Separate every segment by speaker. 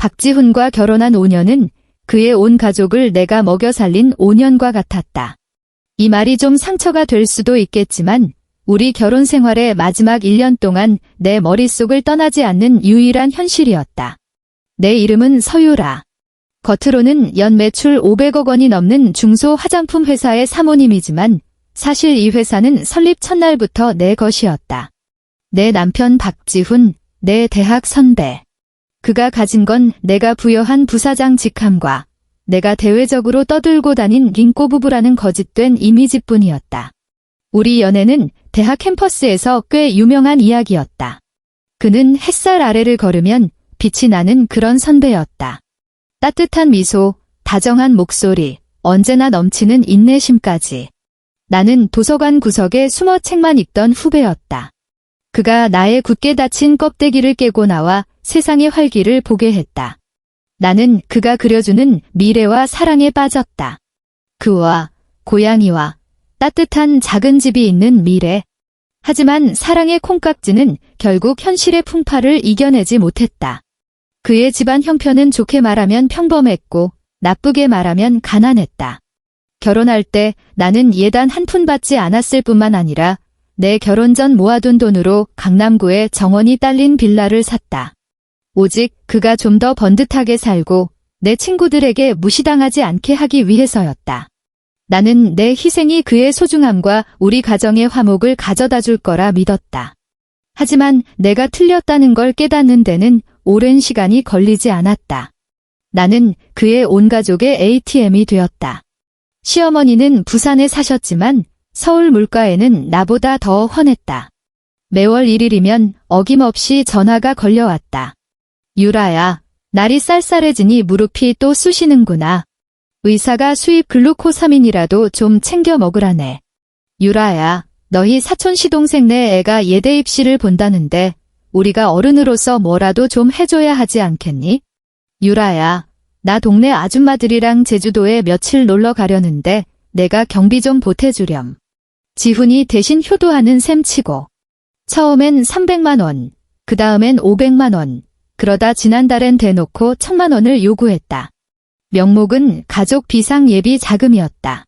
Speaker 1: 박지훈과 결혼한 5년은 그의 온 가족을 내가 먹여 살린 5년과 같았다. 이 말이 좀 상처가 될 수도 있겠지만 우리 결혼 생활의 마지막 1년 동안 내 머릿속을 떠나지 않는 유일한 현실이었다. 내 이름은 서유라. 겉으로는 연 매출 500억 원이 넘는 중소 화장품 회사의 사모님이지만 사실 이 회사는 설립 첫날부터 내 것이었다. 내 남편 박지훈, 내 대학 선배. 그가 가진 건 내가 부여한 부사장 직함과 내가 대외적으로 떠들고 다닌 링꼬 부부라는 거짓된 이미지뿐이었다. 우리 연애는 대학 캠퍼스에서 꽤 유명한 이야기였다. 그는 햇살 아래를 걸으면 빛이 나는 그런 선배였다. 따뜻한 미소, 다정한 목소리, 언제나 넘치는 인내심까지. 나는 도서관 구석에 숨어 책만 읽던 후배였다. 그가 나의 굳게 닫힌 껍데기를 깨고 나와 세상의 활기를 보게 했다. 나는 그가 그려주는 미래와 사랑에 빠졌다. 그와 고양이와 따뜻한 작은 집이 있는 미래. 하지만 사랑의 콩깍지는 결국 현실의 풍파를 이겨내지 못했다. 그의 집안 형편은 좋게 말하면 평범했고 나쁘게 말하면 가난했다. 결혼할 때 나는 예단 한 푼 받지 않았을 뿐만 아니라 내 결혼 전 모아둔 돈으로 강남구에 정원이 딸린 빌라를 샀다. 오직 그가 좀 더 번듯하게 살고 내 친구들에게 무시당하지 않게 하기 위해서였다. 나는 내 희생이 그의 소중함과 우리 가정의 화목을 가져다 줄 거라 믿었다. 하지만 내가 틀렸다는 걸 깨닫는 데는 오랜 시간이 걸리지 않았다. 나는 그의 온 가족의 ATM이 되었다. 시어머니는 부산에 사셨지만 서울 물가에는 나보다 더 훤했다. 매월 1일이면 어김없이 전화가 걸려왔다. 유라야, 날이 쌀쌀해지니 무릎이 또 쑤시는구나. 의사가 수입 글루코사민이라도 좀 챙겨 먹으라네. 유라야, 너희 사촌 시동생네 애가 예대 입시를 본다는데 우리가 어른으로서 뭐라도 좀 해줘야 하지 않겠니? 유라야, 나 동네 아줌마들이랑 제주도에 며칠 놀러 가려는데 내가 경비 좀 보태주렴. 지훈이 대신 효도하는 셈치고. 처음엔 300만 원, 그 다음엔 500만 원, 그러다 지난달엔 대놓고 1000만 원을 요구했다. 명목은 가족 비상 예비 자금이었다.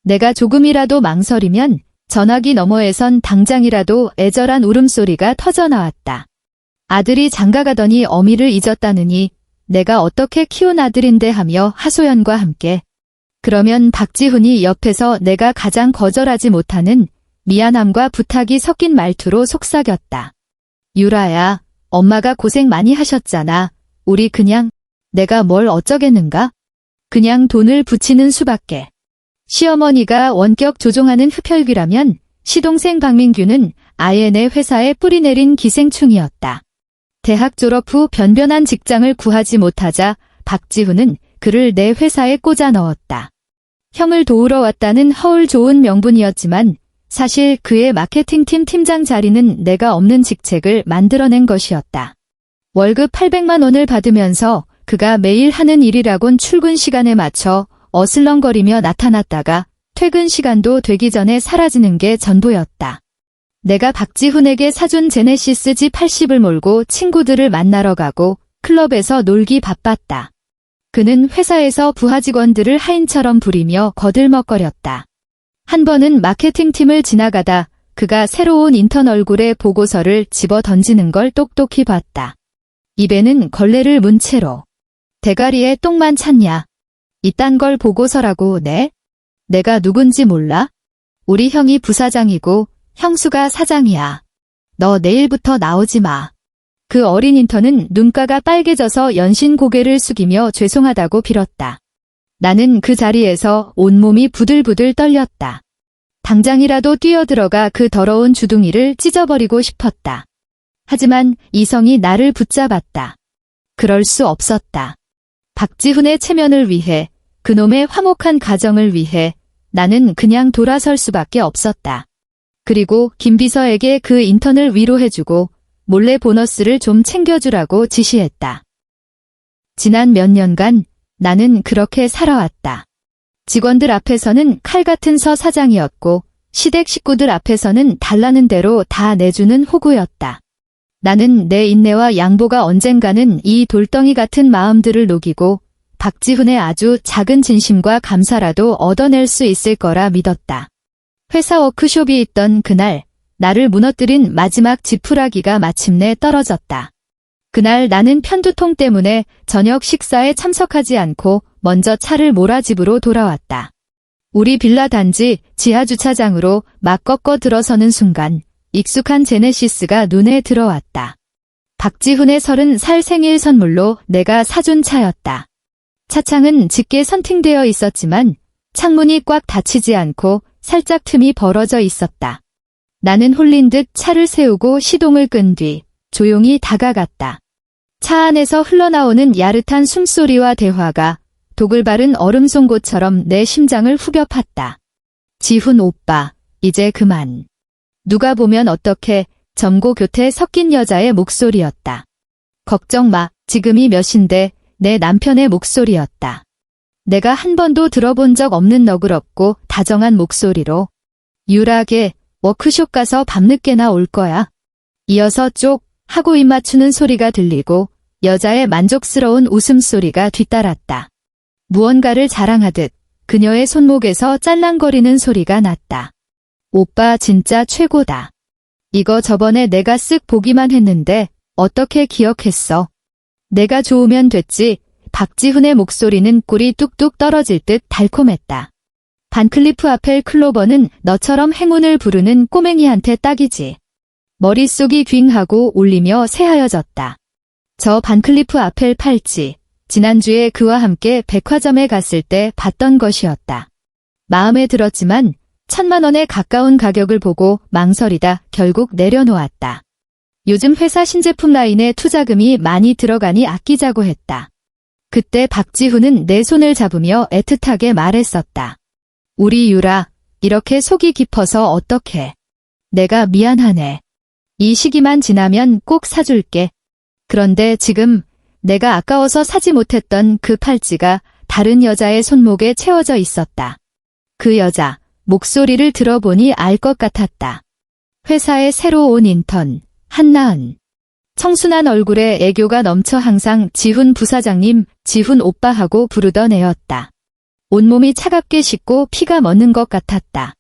Speaker 1: 내가 조금이라도 망설이면 전화기 너머에선 당장이라도 애절한 울음소리가 터져나왔다. 아들이 장가가더니 어미를 잊었다느니 내가 어떻게 키운 아들인데 하며 하소연과 함께. 그러면 박지훈이 옆에서 내가 가장 거절하지 못하는 미안함과 부탁이 섞인 말투로 속삭였다. 유라야, 엄마가 고생 많이 하셨잖아. 우리 그냥 내가 뭘 어쩌겠는가? 그냥 돈을 붙이는 수밖에. 시어머니가 원격 조종하는 흡혈귀라면 시동생 박민규는 아예 내 회사에 뿌리내린 기생충이었다. 대학 졸업 후 변변한 직장을 구하지 못하자 박지훈은 그를 내 회사에 꽂아 넣었다. 형을 도우러 왔다는 허울 좋은 명분이었지만 사실 그의 마케팅팀 팀장 자리는 내가 없는 직책을 만들어낸 것이었다. 월급 800만 원을 받으면서 그가 매일 하는 일이라곤 출근 시간에 맞춰 어슬렁거리며 나타났다가 퇴근 시간도 되기 전에 사라지는 게 전부였다. 내가 박지훈에게 사준 제네시스 G80을 몰고 친구들을 만나러 가고 클럽에서 놀기 바빴다. 그는 회사에서 부하 직원들을 하인처럼 부리며 거들먹거렸다. 한 번은 마케팅팀을 지나가다 그가 새로 온 인턴 얼굴에 보고서를 집어 던지는 걸 똑똑히 봤다. 입에는 걸레를 문 채로. 대가리에 똥만 찼냐. 이딴 걸 보고서라고 내? 내가 누군지 몰라? 우리 형이 부사장이고 형수가 사장이야. 너 내일부터 나오지 마. 그 어린 인턴은 눈가가 빨개져서 연신 고개를 숙이며 죄송하다고 빌었다. 나는 그 자리에서 온몸이 부들부들 떨렸다. 당장이라도 뛰어들어가 그 더러운 주둥이를 찢어버리고 싶었다. 하지만 이성이 나를 붙잡았다. 그럴 수 없었다. 박지훈의 체면을 위해, 그놈의 화목한 가정을 위해 나는 그냥 돌아설 수밖에 없었다. 그리고 김 비서에게 그 인턴을 위로해주고 몰래 보너스를 좀 챙겨주라고 지시했다. 지난 몇 년간 나는 그렇게 살아왔다. 직원들 앞에서는 칼 같은 서 사장이었고 시댁 식구들 앞에서는 달라는 대로 다 내주는 호구였다. 나는 내 인내와 양보가 언젠가는 이 돌덩이 같은 마음들을 녹이고 박지훈의 아주 작은 진심과 감사라도 얻어낼 수 있을 거라 믿었다. 회사 워크숍이 있던 그날, 나를 무너뜨린 마지막 지푸라기가 마침내 떨어졌다. 그날 나는 편두통 때문에 저녁 식사에 참석하지 않고 먼저 차를 몰아 집으로 돌아왔다. 우리 빌라 단지 지하주차장으로 막 꺾어 들어서는 순간 익숙한 제네시스가 눈에 들어왔다. 박지훈의 30살 생일 선물로 내가 사준 차였다. 차창은 짙게 선팅되어 있었지만 창문이 꽉 닫히지 않고 살짝 틈이 벌어져 있었다. 나는 홀린 듯 차를 세우고 시동을 끈 뒤 조용히 다가갔다. 차 안에서 흘러나오는 야릇한 숨소리와 대화가 독을 바른 얼음 송곳처럼 내 심장을 후벼 팠다. 지훈 오빠, 이제 그만. 누가 보면 어떡해. 점고 교태 섞인 여자의 목소리였다. 걱정 마, 지금이 몇인데. 내 남편의 목소리였다. 내가 한 번도 들어본 적 없는 너그럽고 다정한 목소리로 유라게 워크숍 가서 밤늦게나 올 거야. 이어서 쪽 하고 입 맞추는 소리가 들리고 여자의 만족스러운 웃음소리가 뒤따랐다. 무언가를 자랑하듯 그녀의 손목에서 짤랑거리는 소리가 났다. 오빠 진짜 최고다. 이거 저번에 내가 쓱 보기만 했는데 어떻게 기억했어? 내가 좋으면 됐지. 박지훈의 목소리는 꿀이 뚝뚝 떨어질 듯 달콤했다. 반클리프 아펠 클로버는 너처럼 행운을 부르는 꼬맹이한테 딱이지. 머릿속이 휑하고 울리며 새하여졌다. 저 반클리프 아펠 팔찌, 지난주에 그와 함께 백화점에 갔을 때 봤던 것이었다. 마음에 들었지만 1,000만 원에 가까운 가격을 보고 망설이다 결국 내려놓았다. 요즘 회사 신제품 라인에 투자금이 많이 들어가니 아끼자고 했다. 그때 박지훈은 내 손을 잡으며 애틋하게 말했었다. 우리 유라, 이렇게 속이 깊어서 어떡해. 내가 미안하네. 이 시기만 지나면 꼭 사줄게. 그런데 지금 내가 아까워서 사지 못했던 그 팔찌가 다른 여자의 손목에 채워져 있었다. 그 여자, 목소리를 들어보니 알 것 같았다. 회사에 새로 온 인턴, 한나은. 청순한 얼굴에 애교가 넘쳐 항상 지훈 부사장님, 지훈 오빠하고 부르던 애였다. 온몸이 차갑게 식고 피가 멎는 것 같았다.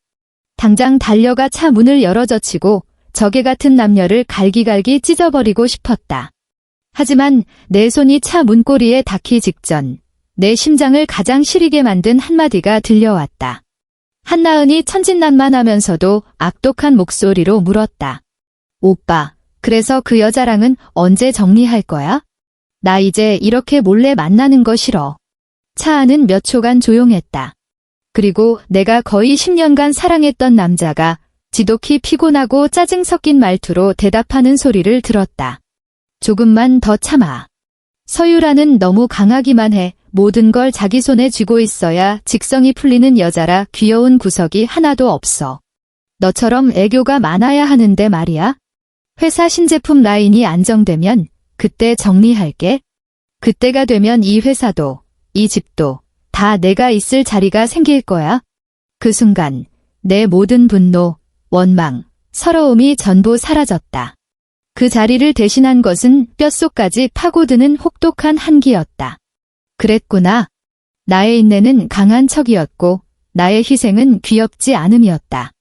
Speaker 1: 당장 달려가 차 문을 열어젖히고 적개 같은 남녀를 갈기갈기 찢어버리고 싶었다. 하지만 내 손이 차 문고리에 닿기 직전 내 심장을 가장 시리게 만든 한마디가 들려왔다. 한나은이 천진난만하면서도 악독한 목소리로 물었다. 오빠, 그래서 그 여자랑은 언제 정리할 거야? 나 이제 이렇게 몰래 만나는 거 싫어. 차 안은 몇 초간 조용했다. 그리고 내가 거의 10년간 사랑했던 남자가 지독히 피곤하고 짜증 섞인 말투로 대답하는 소리를 들었다. 조금만 더 참아. 서유라는 너무 강하기만 해. 모든 걸 자기 손에 쥐고 있어야 직성이 풀리는 여자라 귀여운 구석이 하나도 없어. 너처럼 애교가 많아야 하는데 말이야. 회사 신제품 라인이 안정되면 그때 정리할게. 그때가 되면 이 회사도, 이 집도 다 내가 있을 자리가 생길 거야. 그 순간 내 모든 분노, 원망, 서러움이 전부 사라졌다. 그 자리를 대신한 것은 뼛속까지 파고드는 혹독한 한기였다. 그랬구나. 나의 인내는 강한 척이었고 나의 희생은 귀엽지 않음이었다.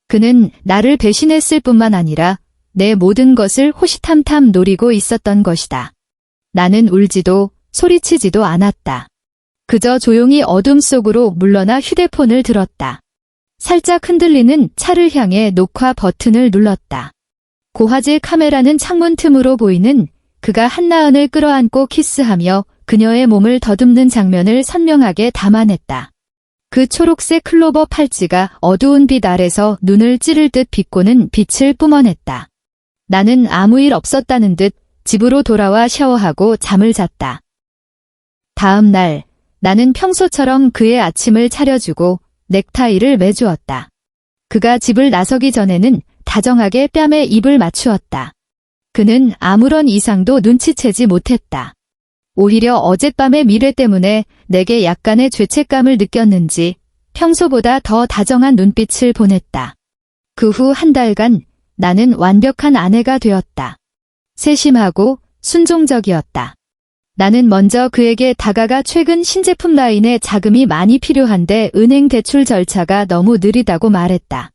Speaker 1: 그는 나를 배신했을 뿐만 아니라 내 모든 것을 호시탐탐 노리고 있었던 것이다. 나는 울지도 소리치지도 않았다. 그저 조용히 어둠 속으로 물러나 휴대폰을 들었다. 살짝 흔들리는 차를 향해 녹화 버튼을 눌렀다. 고화질 카메라는 창문 틈으로 보이는 그가 한나은을 끌어안고 키스하며 그녀의 몸을 더듬는 장면을 선명하게 담아냈다. 그 초록색 클로버 팔찌가 어두운 빛 아래서 눈을 찌를 듯 비꼬는 빛을 뿜어냈다. 나는 아무 일 없었다는 듯 집으로 돌아와 샤워하고 잠을 잤다. 다음 날 나는 평소처럼 그의 아침을 차려주고 넥타이를 매주었다. 그가 집을 나서기 전에는 다정하게 뺨에 입을 맞추었다. 그는 아무런 이상도 눈치채지 못했다. 오히려 어젯밤의 미래 때문에 내게 약간의 죄책감을 느꼈는지 평소보다 더 다정한 눈빛을 보냈다. 그 후 한 달간 나는 완벽한 아내가 되었다. 세심하고 순종적이었다. 나는 먼저 그에게 다가가 최근 신제품 라인에 자금이 많이 필요한데 은행 대출 절차가 너무 느리다고 말했다.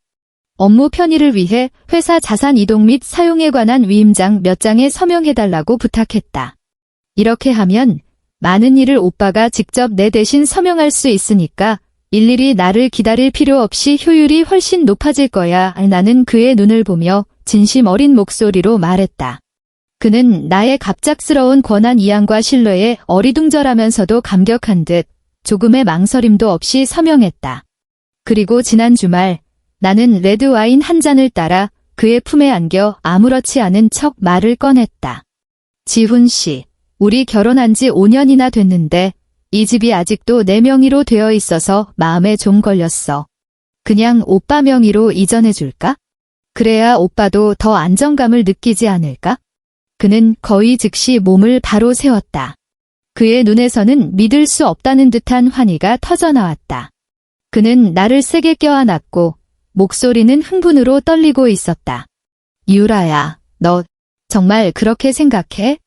Speaker 1: 업무 편의를 위해 회사 자산 이동 및 사용에 관한 위임장 몇 장에 서명해달라고 부탁했다. 이렇게 하면 많은 일을 오빠가 직접 내 대신 서명할 수 있으니까 일일이 나를 기다릴 필요 없이 효율이 훨씬 높아질 거야. 나는 그의 눈을 보며 진심 어린 목소리로 말했다. 그는 나의 갑작스러운 권한 이양과 신뢰에 어리둥절하면서도 감격한 듯 조금의 망설임도 없이 서명했다. 그리고 지난 주말 나는 레드와인 한 잔을 따라 그의 품에 안겨 아무렇지 않은 척 말을 꺼냈다. 지훈 씨, 우리 결혼한 지 5년이나 됐는데 이 집이 아직도 내 명의로 되어 있어서 마음에 좀 걸렸어. 그냥 오빠 명의로 이전해 줄까? 그래야 오빠도 더 안정감을 느끼지 않을까? 그는 거의 즉시 몸을 바로 세웠다. 그의 눈에서는 믿을 수 없다는 듯한 환희가 터져나왔다. 그는 나를 세게 껴안았고 목소리는 흥분으로 떨리고 있었다. 유라야, 너 정말 그렇게 생각해?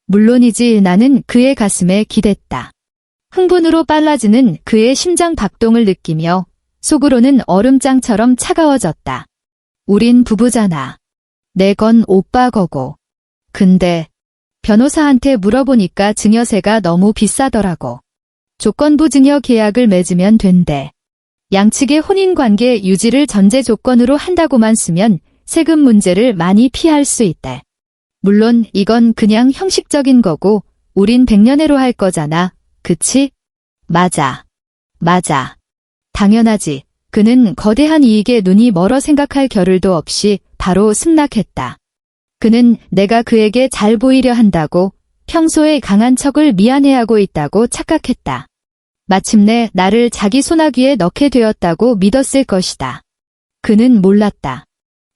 Speaker 1: 물론이지. 나는 그의 가슴에 기댔다. 흥분으로 빨라지는 그의 심장 박동을 느끼며 속으로는 얼음장처럼 차가워졌다. 우린 부부잖아. 내 건 오빠 거고. 근데 변호사한테 물어보니까 증여세가 너무 비싸더라고. 조건부 증여 계약을 맺으면 된대. 양측의 혼인관계 유지를 전제 조건으로 한다고만 쓰면 세금 문제를 많이 피할 수 있대. 물론 이건 그냥 형식적인 거고 우린 100년해로 할 거잖아. 그치? 맞아. 당연하지. 그는 거대한 이익에 눈이 멀어 생각할 겨를도 없이 바로 승낙했다. 그는 내가 그에게 잘 보이려 한다고 평소에 강한 척을 미안해하고 있다고 착각했다. 마침내 나를 자기 손아귀에 넣게 되었다고 믿었을 것이다. 그는 몰랐다.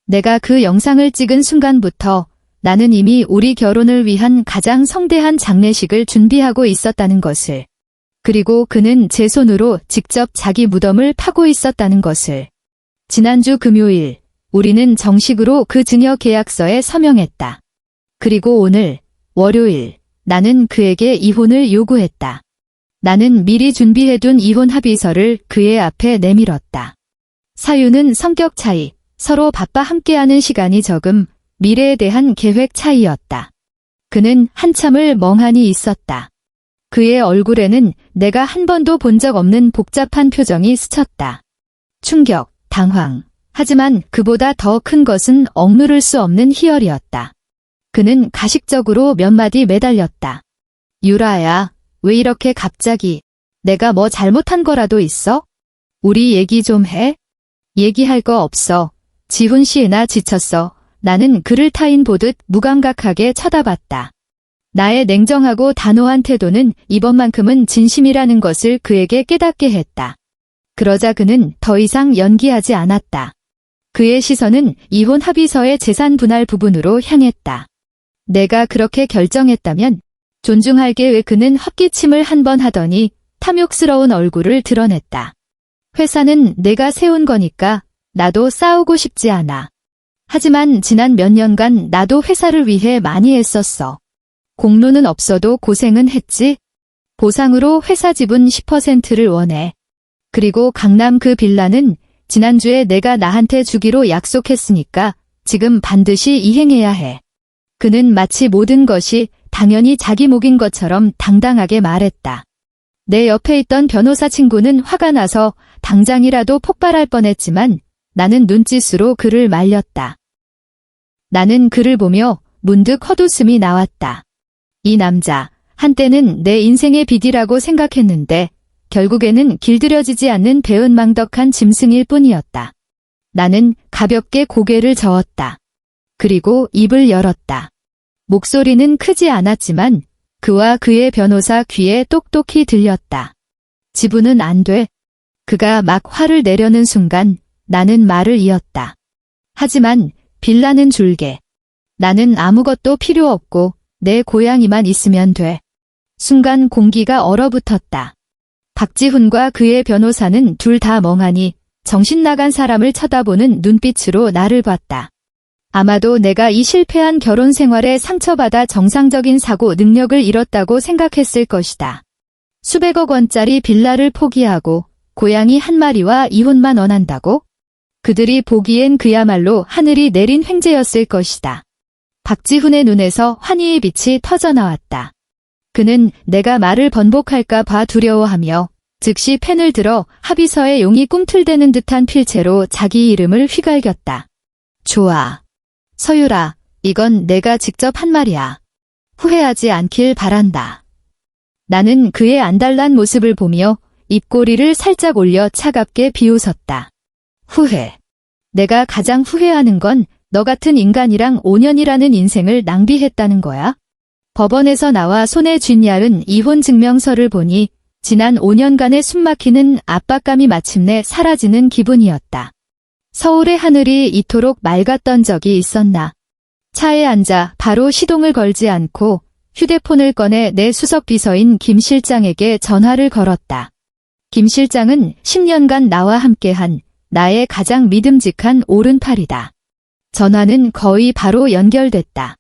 Speaker 1: 내가 그 영상을 찍은 순간부터 나는 이미 우리 결혼을 위한 가장 성대한 장례식을 준비하고 있었다는 것을. 그리고 그는 제 손으로 직접 자기 무덤을 파고 있었다는 것을. 지난주 금요일, 우리는 정식으로 그 증여 계약서에 서명했다. 그리고 오늘, 월요일, 나는 그에게 이혼을 요구했다. 나는 미리 준비해둔 이혼 합의서를 그의 앞에 내밀었다. 사유는 성격 차이, 서로 바빠 함께하는 시간이 적음, 미래에 대한 계획 차이였다. 그는 한참을 멍하니 있었다. 그의 얼굴에는 내가 한 번도 본 적 없는 복잡한 표정이 스쳤다. 충격, 당황. 하지만 그보다 더 큰 것은 억누를 수 없는 희열이었다. 그는 가식적으로 몇 마디 매달렸다. 유라야, 왜 이렇게 갑자기? 내가 뭐 잘못한 거라도 있어? 우리 얘기 좀 해? 얘기할 거 없어. 지훈 씨나 지쳤어. 나는 그를 타인 보듯 무감각하게 쳐다봤다. 나의 냉정하고 단호한 태도는 이번만큼은 진심이라는 것을 그에게 깨닫게 했다. 그러자 그는 더 이상 연기하지 않았다. 그의 시선은 이혼 합의서의 재산 분할 부분으로 향했다. 내가 그렇게 결정했다면 존중할게. 왜? 그는 헛기침을 한 번 하더니 탐욕스러운 얼굴을 드러냈다. 회사는 내가 세운 거니까 나도 싸우고 싶지 않아. 하지만 지난 몇 년간 나도 회사를 위해 많이 애썼어. 공로는 없어도 고생은 했지. 보상으로 회사 지분 10%를 원해. 그리고 강남 그 빌라는 지난주에 내가 나한테 주기로 약속했으니까 지금 반드시 이행해야 해. 그는 마치 모든 것이 당연히 자기 몫인 것처럼 당당하게 말했다. 내 옆에 있던 변호사 친구는 화가 나서 당장이라도 폭발할 뻔했지만 나는 눈짓으로 그를 말렸다. 나는 그를 보며 문득 헛웃음이 나왔다. 이 남자, 한때는 내 인생의 비디라고 생각했는데 결국에는 길들여지지 않는 배은망덕한 짐승일 뿐이었다. 나는 가볍게 고개를 저었다. 그리고 입을 열었다. 목소리는 크지 않았지만 그와 그의 변호사 귀에 똑똑히 들렸다. 지분은 안 돼. 그가 막 화를 내려는 순간 나는 말을 이었다. 하지만 빌라는 줄게. 나는 아무것도 필요 없고 내 고양이만 있으면 돼. 순간 공기가 얼어붙었다. 박지훈과 그의 변호사는 둘 다 멍하니 정신 나간 사람을 쳐다보는 눈빛으로 나를 봤다. 아마도 내가 이 실패한 결혼 생활에 상처받아 정상적인 사고 능력을 잃었다고 생각했을 것이다. 수백억 원짜리 빌라를 포기하고 고양이 한 마리와 이혼만 원한다고? 그들이 보기엔 그야말로 하늘이 내린 횡재였을 것이다. 박지훈의 눈에서 환희의 빛이 터져나왔다. 그는 내가 말을 번복할까 봐 두려워하며 즉시 펜을 들어 합의서에 용이 꿈틀대는 듯한 필체로 자기 이름을 휘갈겼다. 좋아. 서유라, 이건 내가 직접 한 말이야. 후회하지 않길 바란다. 나는 그의 안달난 모습을 보며 입꼬리를 살짝 올려 차갑게 비웃었다. 후회. 내가 가장 후회하는 건 너 같은 인간이랑 5년이라는 인생을 낭비했다는 거야. 법원에서 나와 손에 쥔 얇은 이혼 증명서를 보니 지난 5년간의 숨막히는 압박감이 마침내 사라지는 기분이었다. 서울의 하늘이 이토록 맑았던 적이 있었나. 차에 앉아 바로 시동을 걸지 않고 휴대폰을 꺼내 내 수석 비서인 김 실장에게 전화를 걸었다. 김 실장은 10년간 나와 함께한 나의 가장 믿음직한 오른팔이다. 전화는 거의 바로 연결됐다.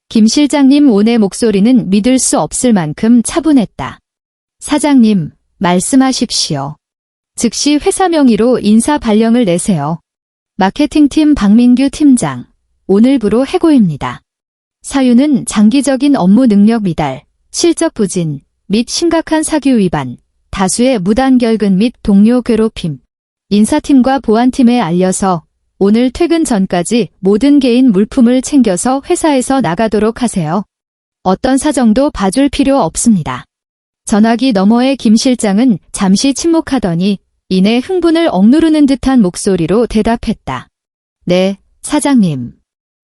Speaker 1: 김 실장님 오네 목소리는 믿을 수 없을 만큼 차분했다. 사장님, 말씀하십시오. 즉시 회사 명의로 인사 발령을 내세요. 마케팅팀 박민규 팀장, 오늘부로 해고입니다. 사유는 장기적인 업무 능력 미달, 실적 부진 및 심각한 사규 위반, 다수의 무단 결근 및 동료 괴롭힘. 인사팀과 보안팀에 알려서 오늘 퇴근 전까지 모든 개인 물품을 챙겨서 회사에서 나가도록 하세요. 어떤 사정도 봐줄 필요 없습니다. 전화기 너머의 김 실장은 잠시 침묵하더니 이내 흥분을 억누르는 듯한 목소리로 대답했다. 네, 사장님.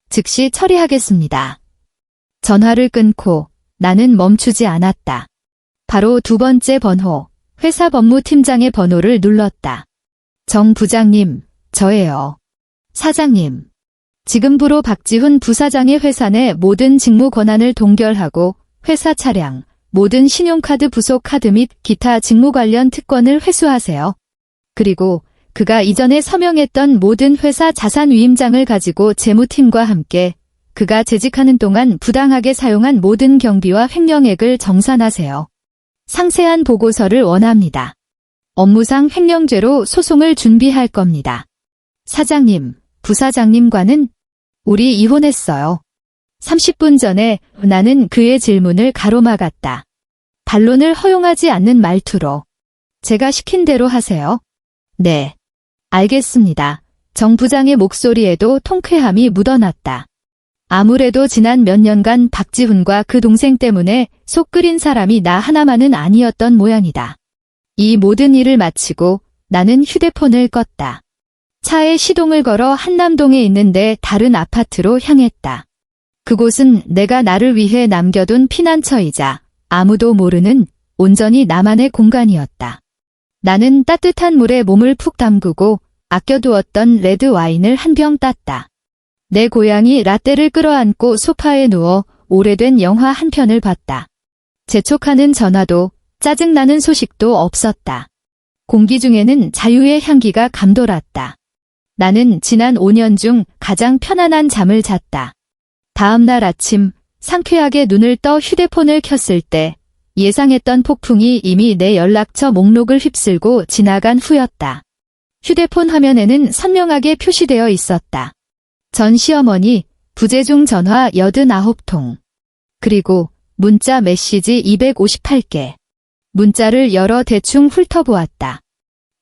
Speaker 1: 즉시 처리하겠습니다. 전화를 끊고 나는 멈추지 않았다. 바로 두 번째 번호, 회사 법무팀장의 번호를 눌렀다. 정 부장님, 저예요. 사장님. 지금부로 박지훈 부사장의 회사 내 모든 직무 권한을 동결하고 회사 차량, 모든 신용카드 부속 카드 및 기타 직무 관련 특권을 회수하세요. 그리고 그가 이전에 서명했던 모든 회사 자산 위임장을 가지고 재무팀과 함께 그가 재직하는 동안 부당하게 사용한 모든 경비와 횡령액을 정산하세요. 상세한 보고서를 원합니다. 업무상 횡령죄로 소송을 준비할 겁니다. 사장님, 부사장님과는 우리 이혼했어요. 30분 전에 나는 그의 질문을 가로막았다. 반론을 허용하지 않는 말투로. 제가 시킨 대로 하세요. 네. 알겠습니다. 정 부장의 목소리에도 통쾌함이 묻어났다. 아무래도 지난 몇 년간 박지훈과 그 동생 때문에 속 끓인 사람이 나 하나만은 아니었던 모양이다. 이 모든 일을 마치고 나는 휴대폰을 껐다. 차에 시동을 걸어 한남동에 있는데 다른 아파트로 향했다. 그곳은 내가 나를 위해 남겨둔 피난처이자 아무도 모르는 온전히 나만의 공간이었다. 나는 따뜻한 물에 몸을 푹 담그고 아껴두었던 레드 와인을 한 병 땄다. 내 고양이 라떼를 끌어안고 소파에 누워 오래된 영화 한 편을 봤다. 재촉하는 전화도 짜증나는 소식도 없었다. 공기 중에는 자유의 향기가 감돌았다. 나는 지난 5년 중 가장 편안한 잠을 잤다. 다음 날 아침 상쾌하게 눈을 떠 휴대폰을 켰을 때 예상했던 폭풍이 이미 내 연락처 목록을 휩쓸고 지나간 후였다. 휴대폰 화면에는 선명하게 표시되어 있었다. 전 시어머니 부재중 전화 89통. 그리고 문자 메시지 258개. 문자를 열어 대충 훑어보았다.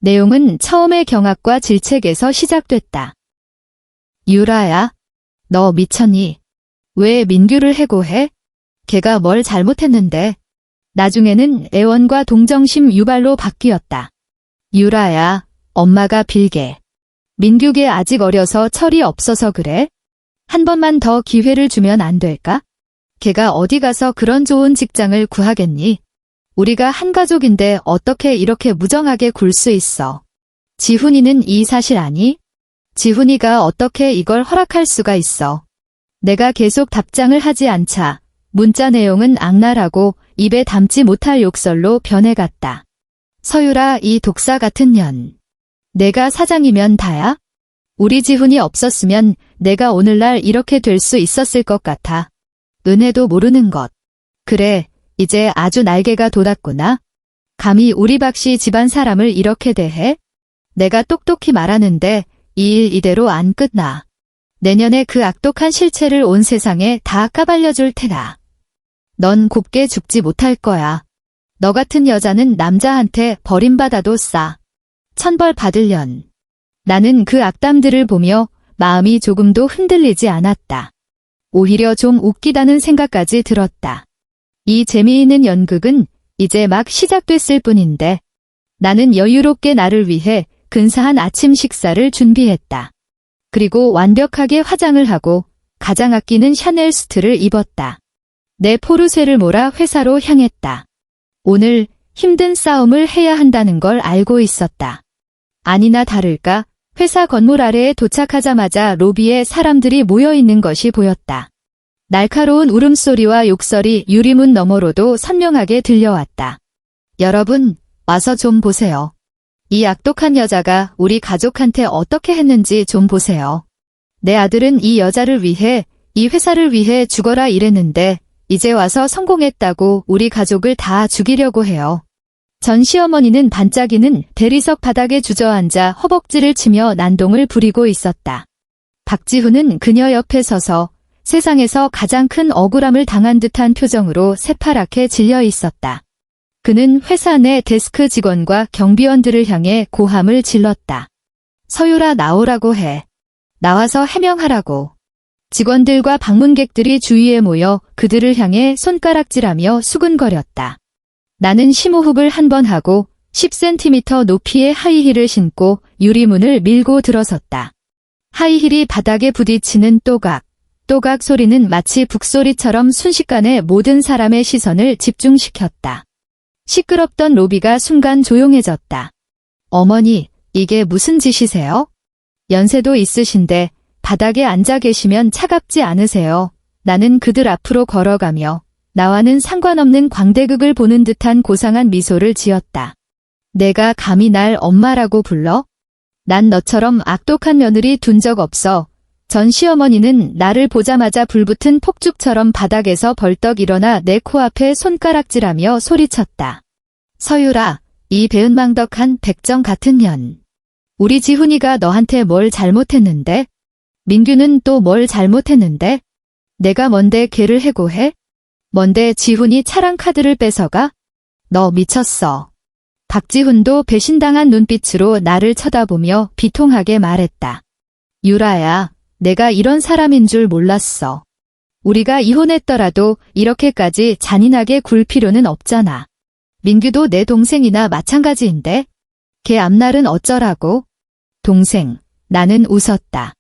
Speaker 1: 내용은 처음의 경악과 질책에서 시작됐다. 유라야, 너 미쳤니? 왜 민규를 해고해? 걔가 뭘 잘못했는데? 나중에는 애원과 동정심 유발로 바뀌었다. 유라야, 엄마가 빌게. 민규게 아직 어려서 철이 없어서 그래? 한 번만 더 기회를 주면 안 될까? 걔가 어디 가서 그런 좋은 직장을 구하겠니? 우리가 한 가족인데 어떻게 이렇게 무정하게 굴 수 있어? 지훈이는 이 사실 아니? 지훈이가 어떻게 이걸 허락할 수가 있어? 내가 계속 답장을 하지 않자 문자 내용은 악랄하고 입에 담지 못할 욕설로 변해갔다. 서유라, 이 독사 같은 년. 내가 사장이면 다야? 우리 지훈이 없었으면 내가 오늘날 이렇게 될 수 있었을 것 같아. 은혜도 모르는 것. 그래, 이제 아주 날개가 돋았구나. 감히 우리 박씨 집안 사람을 이렇게 대해? 내가 똑똑히 말하는데 이 일 이대로 안 끝나. 내년에 그 악독한 실체를 온 세상에 다 까발려줄 테라. 넌 곱게 죽지 못할 거야. 너 같은 여자는 남자한테 버림받아도 싸. 천벌 받을련. 나는 그 악담들을 보며 마음이 조금도 흔들리지 않았다. 오히려 좀 웃기다는 생각까지 들었다. 이 재미있는 연극은 이제 막 시작됐을 뿐인데 나는 여유롭게 나를 위해 근사한 아침 식사를 준비했다. 그리고 완벽하게 화장을 하고 가장 아끼는 샤넬 수트를 입었다. 내 포르쉐를 몰아 회사로 향했다. 오늘 힘든 싸움을 해야 한다는 걸 알고 있었다. 아니나 다를까 회사 건물 아래에 도착하자마자 로비에 사람들이 모여 있는 것이 보였다. 날카로운 울음소리와 욕설이 유리문 너머로도 선명하게 들려왔다. 여러분, 와서 좀 보세요. 이 악독한 여자가 우리 가족한테 어떻게 했는지 좀 보세요. 내 아들은 이 여자를 위해, 이 회사를 위해 죽어라 이랬는데 이제 와서 성공했다고 우리 가족을 다 죽이려고 해요. 전 시어머니는 반짝이는 대리석 바닥에 주저앉아 허벅지를 치며 난동을 부리고 있었다. 박지훈은 그녀 옆에 서서 세상에서 가장 큰 억울함을 당한 듯한 표정으로 새파랗게 질려 있었다. 그는 회사 내 데스크 직원과 경비원들을 향해 고함을 질렀다. 서유라 나오라고 해. 나와서 해명하라고. 직원들과 방문객들이 주위에 모여 그들을 향해 손가락질하며 수근거렸다. 나는 심호흡을 한 번 하고 10cm 높이의 하이힐을 신고 유리문을 밀고 들어섰다. 하이힐이 바닥에 부딪히는 또각, 또각 소리는 마치 북소리처럼 순식간에 모든 사람의 시선을 집중시켰다. 시끄럽던 로비가 순간 조용해졌다. 어머니, 이게 무슨 짓이세요? 연세도 있으신데 바닥에 앉아 계시면 차갑지 않으세요? 나는 그들 앞으로 걸어가며 나와는 상관없는 광대극을 보는 듯한 고상한 미소를 지었다. 내가 감히 날 엄마라고 불러? 난 너처럼 악독한 며느리 둔 적 없어. 전 시어머니는 나를 보자마자 불붙은 폭죽처럼 바닥에서 벌떡 일어나 내 코앞에 손가락질하며 소리쳤다. 서유라, 이 배은망덕한 백정 같은 년. 우리 지훈이가 너한테 뭘 잘못했는데? 민규는 또 뭘 잘못했는데? 내가 뭔데 걔를 해고해? 뭔데 지훈이 차랑 카드를 뺏어가? 너 미쳤어. 박지훈도 배신당한 눈빛으로 나를 쳐다보며 비통하게 말했다. 유라야, 내가 이런 사람인 줄 몰랐어. 우리가 이혼했더라도 이렇게까지 잔인하게 굴 필요는 없잖아. 민규도 내 동생이나 마찬가지인데? 걔 앞날은 어쩌라고? 동생, 나는 웃었다.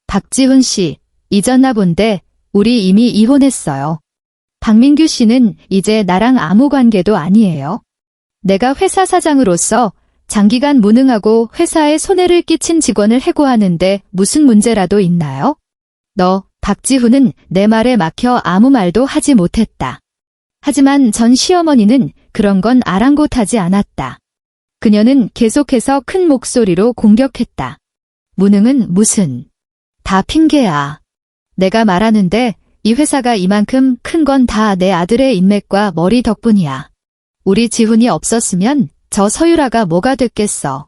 Speaker 1: 박지훈 씨, 잊었나 본데 우리 이미 이혼했어요. 박민규 씨는 이제 나랑 아무 관계도 아니에요. 내가 회사 사장으로서 장기간 무능하고 회사에 손해를 끼친 직원을 해고하는데 무슨 문제라도 있나요? 너, 박지훈은 내 말에 막혀 아무 말도 하지 못했다. 하지만 전 시어머니는 그런 건 아랑곳하지 않았다. 그녀는 계속해서 큰 목소리로 공격했다. 무능은 무슨. 다 핑계야. 내가 말하는데 이 회사가 이만큼 큰 건 다 내 아들의 인맥과 머리 덕분이야. 우리 지훈이 없었으면 저 서유라가 뭐가 됐겠어.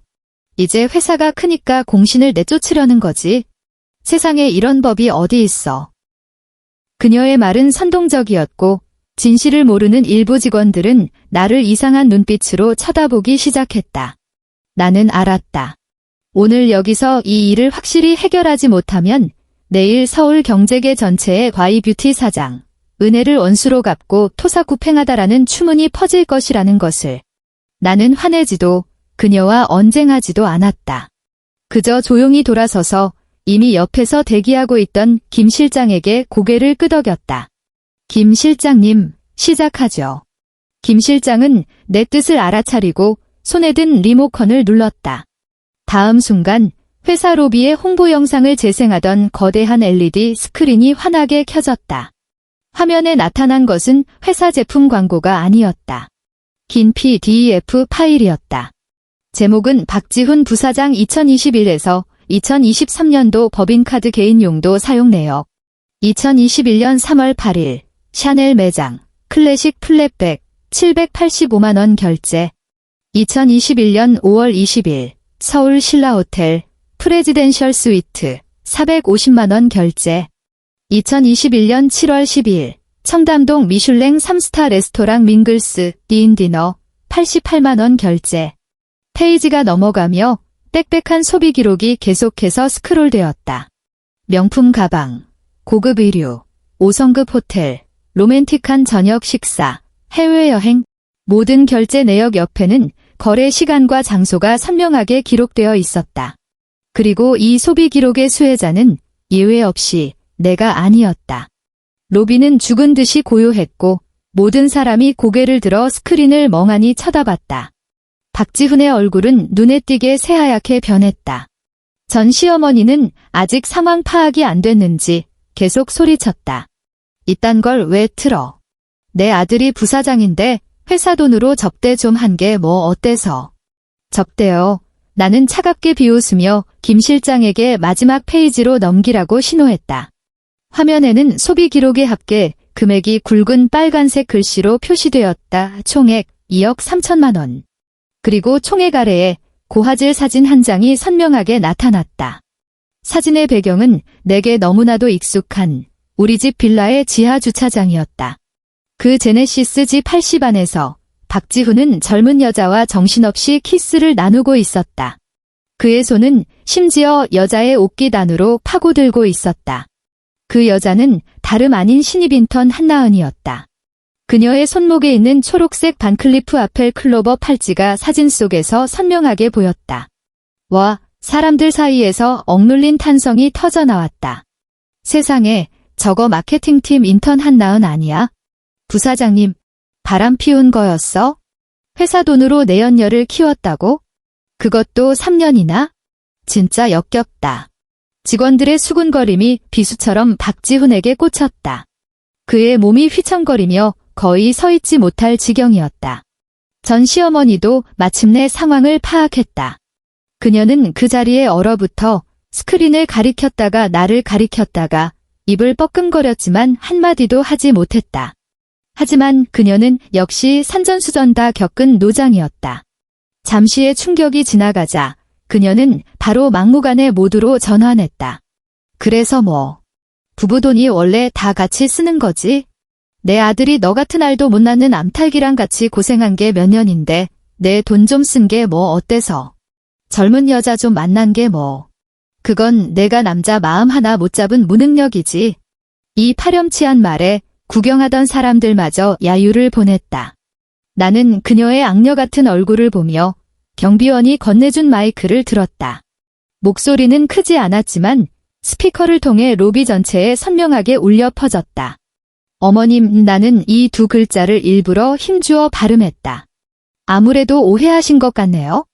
Speaker 1: 이제 회사가 크니까 공신을 내쫓으려는 거지. 세상에 이런 법이 어디 있어. 그녀의 말은 선동적이었고 진실을 모르는 일부 직원들은 나를 이상한 눈빛으로 쳐다보기 시작했다. 나는 알았다. 오늘 여기서 이 일을 확실히 해결하지 못하면 내일 서울 경제계 전체의 과이뷰티 사장, 은혜를 원수로 갚고 토사구팽하다라는 추문이 퍼질 것이라는 것을. 나는 화내지도 그녀와 언쟁하지도 않았다. 그저 조용히 돌아서서 이미 옆에서 대기하고 있던 김 실장에게 고개를 끄덕였다. 김 실장님, 시작하죠. 김 실장은 내 뜻을 알아차리고 손에 든 리모컨을 눌렀다. 다음 순간 회사 로비에 홍보 영상을 재생하던 거대한 LED 스크린이 환하게 켜졌다. 화면에 나타난 것은 회사 제품 광고가 아니었다. 긴 PDF 파일이었다. 제목은 박지훈 부사장 2021에서 2023년도 법인카드 개인용도 사용 내역. 2021년 3월 8일 샤넬 매장 클래식 플랫백 785만원 결제. 2021년 5월 20일 서울 신라호텔 프레지덴셜 스위트 450만원 결제. 2021년 7월 12일 청담동 미슐랭 3스타 레스토랑 밍글스 디인디너 88만원 결제. 페이지가 넘어가며 빽빽한 소비 기록이 계속해서 스크롤되었다. 명품 가방, 고급 의류, 5성급 호텔, 로맨틱한 저녁 식사, 해외여행, 모든 결제 내역 옆에는 거래 시간과 장소가 선명하게 기록되어 있었다. 그리고 이 소비 기록의 수혜자는 예외 없이 내가 아니었다. 로비는 죽은 듯이 고요했고 모든 사람이 고개를 들어 스크린을 멍하니 쳐다봤다. 박지훈의 얼굴은 눈에 띄게 새하얗게 변했다. 전 시어머니는 아직 상황 파악이 안 됐는지 계속 소리쳤다. 이딴 걸 왜 틀어? 내 아들이 부사장인데 회사 돈으로 접대 좀 한 게 뭐 어때서? 접대요. 나는 차갑게 비웃으며 김 실장에게 마지막 페이지로 넘기라고 신호했다. 화면에는 소비 기록의 합계 금액이 굵은 빨간색 글씨로 표시되었다. 총액 2억 3천만 원. 그리고 총액 아래에 고화질 사진 한 장이 선명하게 나타났다. 사진의 배경은 내게 너무나도 익숙한 우리 집 빌라의 지하 주차장이었다. 그 제네시스 G80 안에서 박지훈은 젊은 여자와 정신없이 키스를 나누고 있었다. 그의 손은 심지어 여자의 옷기단으로 파고들고 있었다. 그 여자는 다름 아닌 신입 인턴 한나은이었다. 그녀의 손목에 있는 초록색 반클리프 아펠 클로버 팔찌가 사진 속에서 선명하게 보였다. 와, 사람들 사이에서 억눌린 탄성이 터져나왔다. 세상에, 저거 마케팅팀 인턴 한나은 아니야? 부사장님, 바람 피운 거였어? 회사 돈으로 내연녀를 키웠다고? 그것도 3년이나? 진짜 역겹다. 직원들의 수군거림이 비수처럼 박지훈에게 꽂혔다. 그의 몸이 휘청거리며 거의 서 있지 못할 지경이었다. 전 시어머니도 마침내 상황을 파악했다. 그녀는 그 자리에 얼어붙어 스크린을 가리켰다가 나를 가리켰다가 입을 뻐끔거렸지만 한마디도 하지 못했다. 하지만 그녀는 역시 산전수전 다 겪은 노장이었다. 잠시의 충격이 지나가자 그녀는 바로 막무가내 모드로 전환했다. 그래서 뭐? 부부 돈이 원래 다 같이 쓰는 거지? 내 아들이 너 같은 알도 못 낳는 암탉이랑 같이 고생한 게 몇 년인데 내 돈 좀 쓴 게 뭐 어때서? 젊은 여자 좀 만난 게 뭐? 그건 내가 남자 마음 하나 못 잡은 무능력이지. 이 파렴치한 말에 구경하던 사람들마저 야유를 보냈다. 나는 그녀의 악녀 같은 얼굴을 보며 경비원이 건네준 마이크를 들었다. 목소리는 크지 않았지만 스피커를 통해 로비 전체에 선명하게 울려 퍼졌다. 어머님, 나는 이 두 글자를 일부러 힘주어 발음했다. 아무래도 오해하신 것 같네요.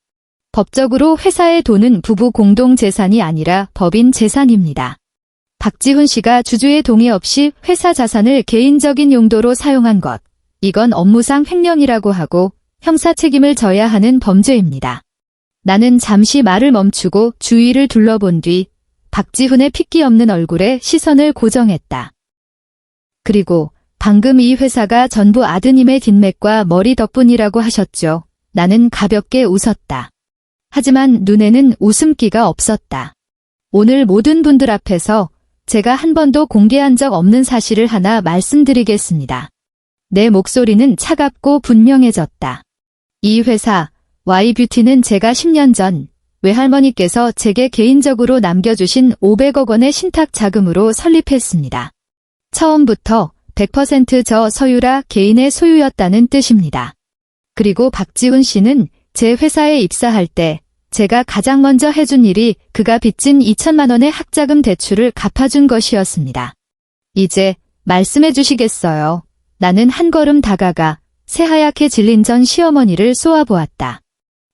Speaker 1: 법적으로 회사의 돈은 부부 공동 재산이 아니라 법인 재산입니다. 박지훈 씨가 주주의 동의 없이 회사 자산을 개인적인 용도로 사용한 것, 이건 업무상 횡령이라고 하고 형사 책임을 져야 하는 범죄입니다. 나는 잠시 말을 멈추고 주위를 둘러본 뒤 박지훈의 핏기 없는 얼굴에 시선을 고정했다. 그리고 방금 이 회사가 전부 아드님의 뒷맥과 머리 덕분이라고 하셨죠. 나는 가볍게 웃었다. 하지만 눈에는 웃음기가 없었다. 오늘 모든 분들 앞에서 제가 한 번도 공개한 적 없는 사실을 하나 말씀드리겠습니다. 내 목소리는 차갑고 분명해졌다. 이 회사 Y뷰티는 제가 10년 전 외할머니께서 제게 개인적으로 남겨주신 500억 원의 신탁 자금으로 설립했습니다. 처음부터 100% 저 서유라 개인의 소유였다는 뜻입니다. 그리고 박지훈 씨는 제 회사에 입사할 때 제가 가장 먼저 해준 일이 그가 빚진 2천만 원의 학자금 대출을 갚아준 것이었습니다. 이제 말씀해 주시겠어요? 나는 한 걸음 다가가 새하얗게 질린 전 시어머니를 쏘아보았다.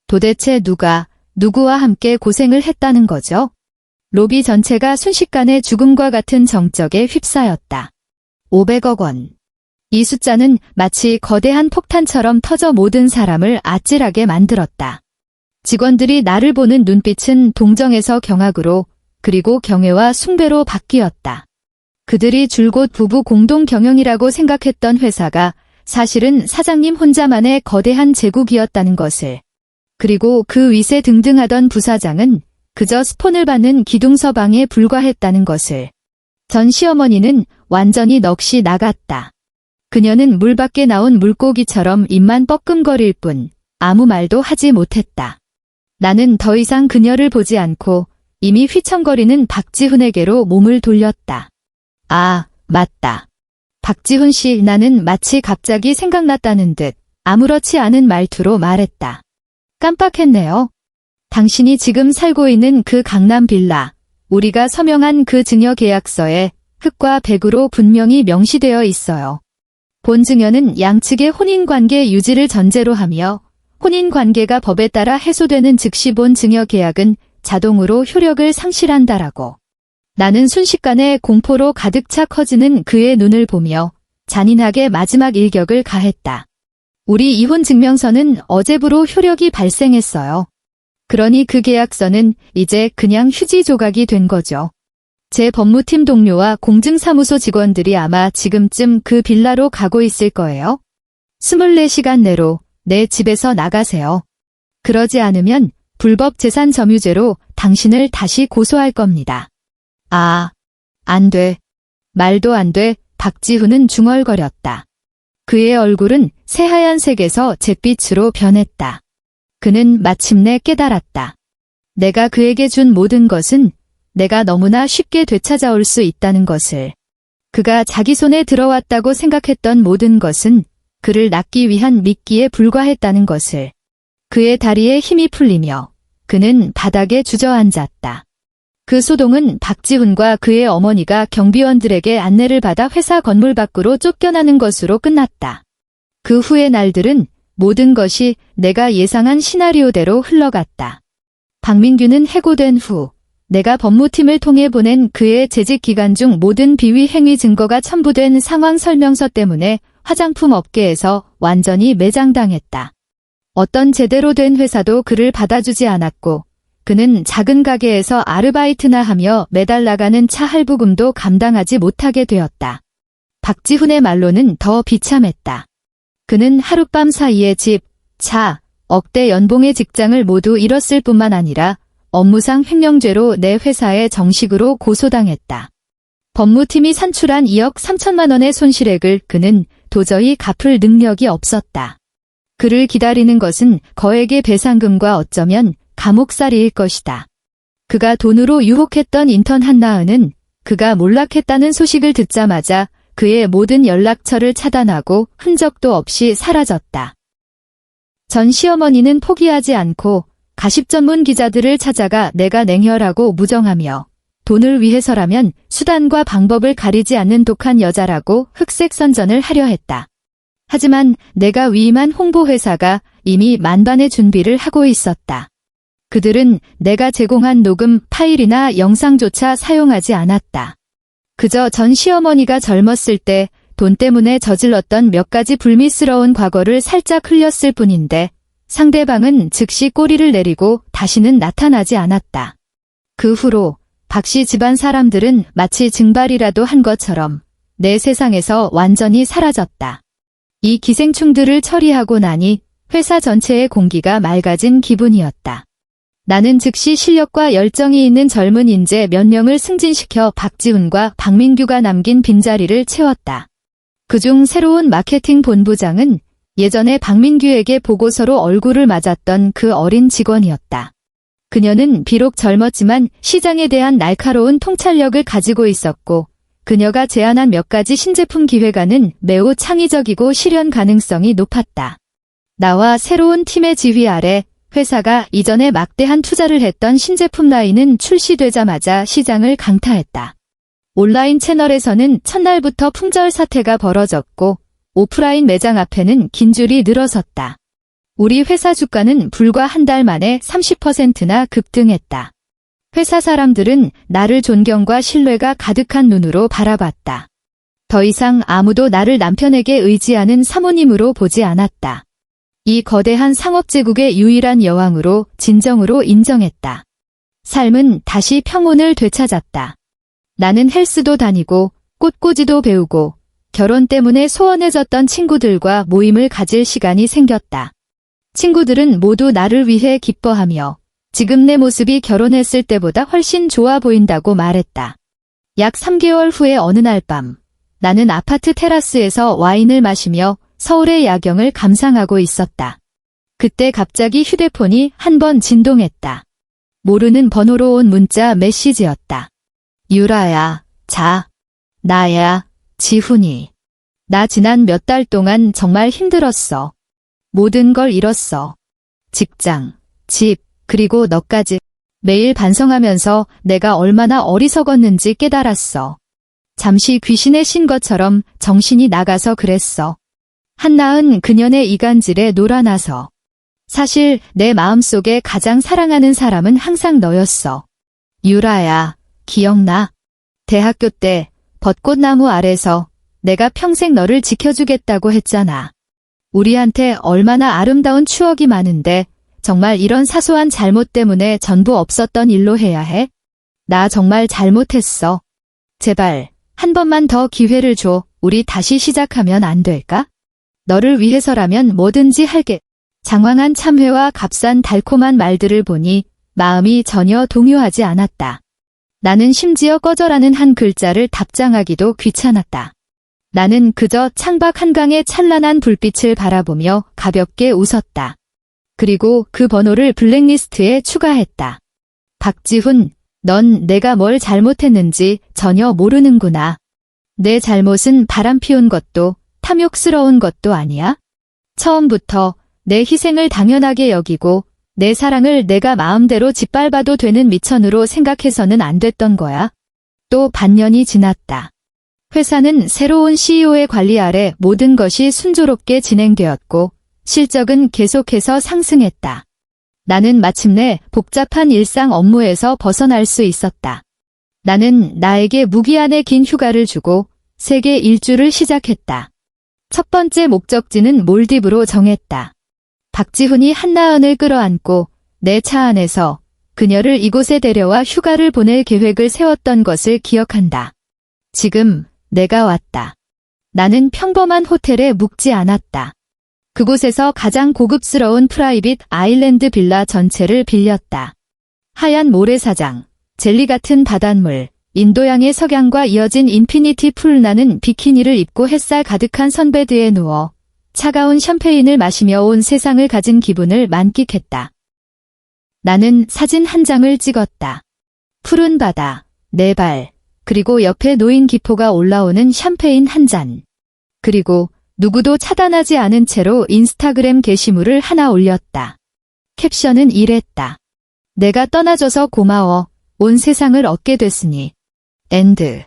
Speaker 1: 도대체 누가 누구와 함께 고생을 했다는 거죠? 로비 전체가 순식간에 죽음과 같은 정적에 휩싸였다. 500억 원. 이 숫자는 마치 거대한 폭탄처럼 터져 모든 사람을 아찔하게 만들었다. 직원들이 나를 보는 눈빛은 동정에서 경악으로, 그리고 경외와 숭배로 바뀌었다. 그들이 줄곧 부부 공동 경영이라고 생각했던 회사가 사실은 사장님 혼자만의 거대한 제국이었다는 것을. 그리고 그 위세 등등하던 부사장은 그저 스폰을 받는 기둥서방에 불과했다는 것을. 전 시어머니는 완전히 넋이 나갔다. 그녀는 물 밖에 나온 물고기처럼 입만 뻐끔거릴 뿐 아무 말도 하지 못했다. 나는 더 이상 그녀를 보지 않고 이미 휘청거리는 박지훈에게로 몸을 돌렸다. 아, 맞다. 박지훈 씨, 나는 마치 갑자기 생각났다는 듯 아무렇지 않은 말투로 말했다. 깜빡했네요. 당신이 지금 살고 있는 그 강남 빌라, 우리가 서명한 그 증여 계약서에 흑과 백으로 분명히 명시되어 있어요. 본 증여는 양측의 혼인관계 유지를 전제로 하며 혼인관계가 법에 따라 해소되는 즉시 본 증여 계약은 자동으로 효력을 상실한다라고. 나는 순식간에 공포로 가득 차 커지는 그의 눈을 보며 잔인하게 마지막 일격을 가했다. 우리 이혼 증명서는 어제부로 효력이 발생했어요. 그러니 그 계약서는 이제 그냥 휴지 조각이 된 거죠. 제 법무팀 동료와 공증사무소 직원들이 아마 지금쯤 그 빌라로 가고 있을 거예요. 24시간 내로 내 집에서 나가세요. 그러지 않으면 불법 재산 점유죄로 당신을 다시 고소할 겁니다. 아, 안 돼. 말도 안 돼. 박지훈은 중얼거렸다. 그의 얼굴은 새하얀 색에서 잿빛으로 변했다. 그는 마침내 깨달았다. 내가 그에게 준 모든 것은 내가 너무나 쉽게 되찾아올 수 있다는 것을. 그가 자기 손에 들어왔다고 생각했던 모든 것은 그를 낳기 위한 미끼에 불과했다는 것을. 그의 다리에 힘이 풀리며 그는 바닥에 주저앉았다. 그 소동은 박지훈과 그의 어머니가 경비원들에게 안내를 받아 회사 건물 밖으로 쫓겨나는 것으로 끝났다. 그 후의 날들은 모든 것이 내가 예상한 시나리오대로 흘러갔다. 박민규는 해고된 후 내가 법무팀을 통해 보낸 그의 재직 기간 중 모든 비위 행위 증거가 첨부된 상황 설명서 때문에 화장품 업계에서 완전히 매장당했다. 어떤 제대로 된 회사도 그를 받아주지 않았고 그는 작은 가게에서 아르바이트나 하며 매달 나가는 차 할부금도 감당하지 못하게 되었다. 박지훈의 말로는 더 비참했다. 그는 하룻밤 사이에 집, 차, 억대 연봉의 직장을 모두 잃었을 뿐만 아니라 업무상 횡령죄로 내 회사에 정식으로 고소당했다. 법무팀이 산출한 2억 3천만 원의 손실액을 그는 도저히 갚을 능력이 없었다. 그를 기다리는 것은 거액의 배상금과 어쩌면 감옥살이일 것이다. 그가 돈으로 유혹했던 인턴 한나은은 그가 몰락했다는 소식을 듣자마자 그의 모든 연락처를 차단하고 흔적도 없이 사라졌다. 전 시어머니는 포기하지 않고 가십 전문 기자들을 찾아가 내가 냉혈하고 무정하며 돈을 위해서라면 수단과 방법을 가리지 않는 독한 여자라고 흑색 선전을 하려 했다. 하지만 내가 위임한 홍보회사가 이미 만반의 준비를 하고 있었다. 그들은 내가 제공한 녹음 파일이나 영상조차 사용하지 않았다. 그저 전 시어머니가 젊었을 때 돈 때문에 저질렀던 몇 가지 불미스러운 과거를 살짝 흘렸을 뿐인데 상대방은 즉시 꼬리를 내리고 다시는 나타나지 않았다. 그 후로 박씨 집안 사람들은 마치 증발이라도 한 것처럼 내 세상에서 완전히 사라졌다. 이 기생충들을 처리하고 나니 회사 전체의 공기가 맑아진 기분이었다. 나는 즉시 실력과 열정이 있는 젊은 인재 몇 명을 승진시켜 박지훈과 박민규가 남긴 빈자리를 채웠다. 그중 새로운 마케팅 본부장은 예전에 박민규에게 보고서로 얼굴을 맞았던 그 어린 직원이었다. 그녀는 비록 젊었지만 시장에 대한 날카로운 통찰력을 가지고 있었고 그녀가 제안한 몇 가지 신제품 기획안은 매우 창의적이고 실현 가능성이 높았다. 나와 새로운 팀의 지휘 아래 회사가 이전에 막대한 투자를 했던 신제품 라인은 출시되자마자 시장을 강타했다. 온라인 채널에서는 첫날부터 품절 사태가 벌어졌고 오프라인 매장 앞에는 긴 줄이 늘어섰다. 우리 회사 주가는 불과 한 달 만에 30%나 급등했다. 회사 사람들은 나를 존경과 신뢰가 가득한 눈으로 바라봤다. 더 이상 아무도 나를 남편에게 의지하는 사모님으로 보지 않았다. 이 거대한 상업제국의 유일한 여왕으로 진정으로 인정했다. 삶은 다시 평온을 되찾았다. 나는 헬스도 다니고 꽃꽂이도 배우고 결혼 때문에 소원해졌던 친구들과 모임을 가질 시간이 생겼다. 친구들은 모두 나를 위해 기뻐하며 지금 내 모습이 결혼했을 때보다 훨씬 좋아 보인다고 말했다. 약 3개월 후의 어느 날 밤, 나는 아파트 테라스에서 와인을 마시며 서울의 야경을 감상하고 있었다. 그때 갑자기 휴대폰이 한 번 진동했다. 모르는 번호로 온 문자 메시지였다. 유라야, 자. 나야, 지훈이. 나 지난 몇 달 동안 정말 힘들었어. 모든 걸 잃었어. 직장, 집, 그리고 너까지. 매일 반성하면서 내가 얼마나 어리석었는지 깨달았어. 잠시 귀신에 신 것처럼 정신이 나가서 그랬어. 한나은 그년의 이간질에 놀아나서. 사실 내 마음속에 가장 사랑하는 사람은 항상 너였어. 유라야, 기억나? 대학교 때 벚꽃나무 아래서 내가 평생 너를 지켜주겠다고 했잖아. 우리한테 얼마나 아름다운 추억이 많은데 정말 이런 사소한 잘못 때문에 전부 없었던 일로 해야 해? 나 정말 잘못했어. 제발 한 번만 더 기회를 줘. 우리 다시 시작하면 안 될까? 너를 위해서라면 뭐든지 할게. 장황한 참회와 값싼 달콤한 말들을 보니 마음이 전혀 동요하지 않았다. 나는 심지어 꺼져라는 한 글자를 답장하기도 귀찮았다. 나는 그저 창밖 한강의 찬란한 불빛을 바라보며 가볍게 웃었다. 그리고 그 번호를 블랙리스트에 추가했다. 박지훈, 넌 내가 뭘 잘못했는지 전혀 모르는구나. 내 잘못은 바람 피운 것도 탐욕스러운 것도 아니야? 처음부터 내 희생을 당연하게 여기고 내 사랑을 내가 마음대로 짓밟아도 되는 미천으로 생각해서는 안 됐던 거야. 또 반년이 지났다. 회사는 새로운 CEO의 관리 아래 모든 것이 순조롭게 진행되었고 실적은 계속해서 상승했다. 나는 마침내 복잡한 일상 업무에서 벗어날 수 있었다. 나는 나에게 무기한의 긴 휴가를 주고 세계 일주를 시작했다. 첫 번째 목적지는 몰디브로 정했다. 박지훈이 한나은을 끌어안고 내 차 안에서 그녀를 이곳에 데려와 휴가를 보낼 계획을 세웠던 것을 기억한다. 지금 내가 왔다. 나는 평범한 호텔에 묵지 않았다. 그곳에서 가장 고급스러운 프라이빗 아일랜드 빌라 전체를 빌렸다. 하얀 모래사장, 젤리 같은 바닷물, 인도양의 석양과 이어진 인피니티 풀. 나는 비키니를 입고 햇살 가득한 선베드에 누워 차가운 샴페인을 마시며 온 세상을 가진 기분을 만끽했다. 나는 사진 한 장을 찍었다. 푸른 바다, 내 발, 그리고 옆에 놓인 기포가 올라오는 샴페인 한 잔. 그리고 누구도 차단하지 않은 채로 인스타그램 게시물을 하나 올렸다. 캡션은 이랬다. 내가 떠나줘서 고마워. 온 세상을 얻게 됐으니. 엔드.